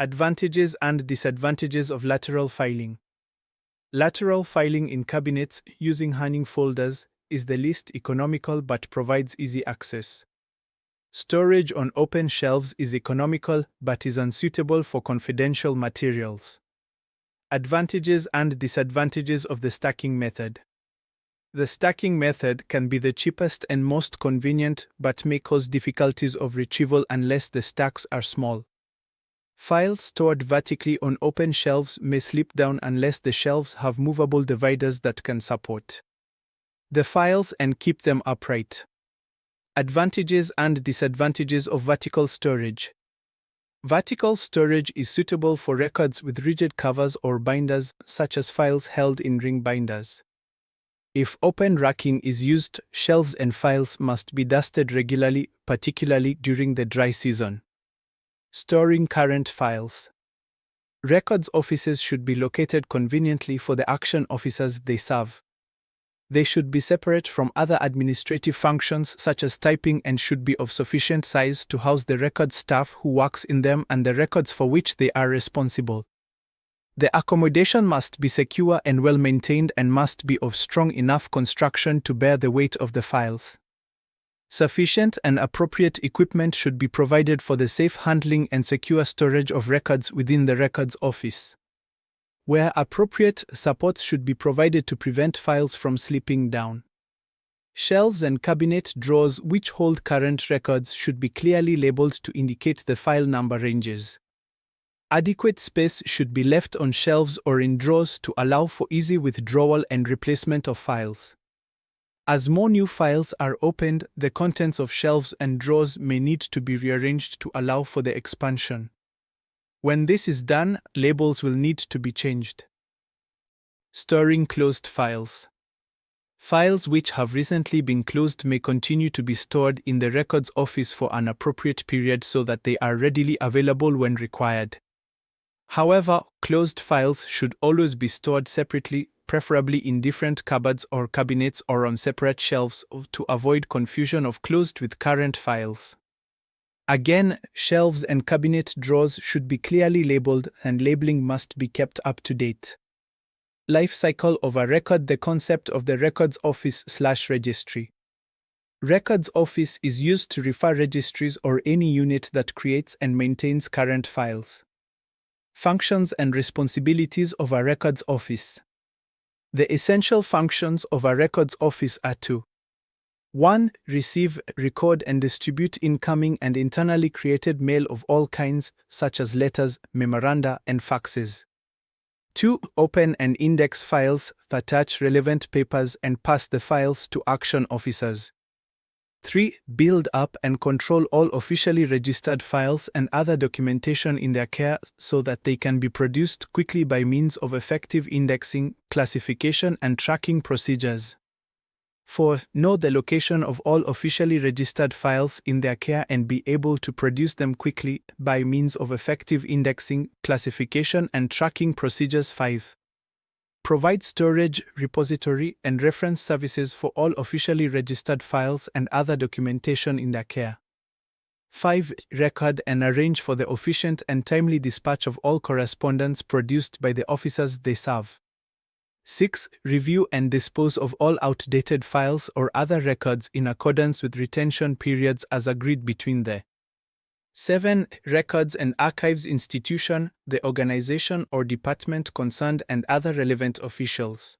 Advantages and disadvantages of lateral filing. Lateral filing in cabinets using hanging folders is the least economical but provides easy access. Storage on open shelves is economical but is unsuitable for confidential materials. Advantages and disadvantages of the stacking method. The stacking method can be the cheapest and most convenient but may cause difficulties of retrieval unless the stacks are small. Files stored vertically on open shelves may slip down unless the shelves have movable dividers that can support the files and keep them upright. Advantages and disadvantages of vertical storage. Vertical storage is suitable for records with rigid covers or binders, such as files held in ring binders. If open racking is used, shelves and files must be dusted regularly, particularly during the dry season. Storing current files. Records offices should be located conveniently for the action officers they serve. They should be separate from other administrative functions such as typing and should be of sufficient size to house the record staff who works in them and the records for which they are responsible. The accommodation must be secure and well maintained and must be of strong enough construction to bear the weight of the files. Sufficient and appropriate equipment should be provided for the safe handling and secure storage of records within the records office. Where appropriate, supports should be provided to prevent files from slipping down. Shelves and cabinet drawers which hold current records should be clearly labeled to indicate the file number ranges. Adequate space should be left on shelves or in drawers to allow for easy withdrawal and replacement of files. As more new files are opened, the contents of shelves and drawers may need to be rearranged to allow for the expansion. When this is done, labels will need to be changed. Storing closed files. Files which have recently been closed may continue to be stored in the records office for an appropriate period so that they are readily available when required. However, closed files should always be stored separately, preferably in different cupboards or cabinets or on separate shelves to avoid confusion of closed with current files. Again, shelves and cabinet drawers should be clearly labeled and labeling must be kept up to date. Life cycle of a record. The concept of the records office/registry. Records office is used to refer registries or any unit that creates and maintains current files. Functions and responsibilities of a records office. The essential functions of a records office are to 1. Receive, record and distribute incoming and internally created mail of all kinds, such as letters, memoranda, and faxes. 2. Open and index files, attach relevant papers and pass the files to action officers. 3. Build up and control all officially registered files and other documentation in their care so that they can be produced quickly by means of effective indexing, classification, and tracking procedures. 4. Know the location of all officially registered files in their care and be able to produce them quickly by means of effective indexing, classification, and tracking procedures. 5. Provide storage, repository, and reference services for all officially registered files and other documentation in their care. 5. Record and arrange for the efficient and timely dispatch of all correspondence produced by the officers they serve. 6. Review and dispose of all outdated files or other records in accordance with retention periods as agreed between the 7. Records and Archives institution, the organization or department concerned and other relevant officials.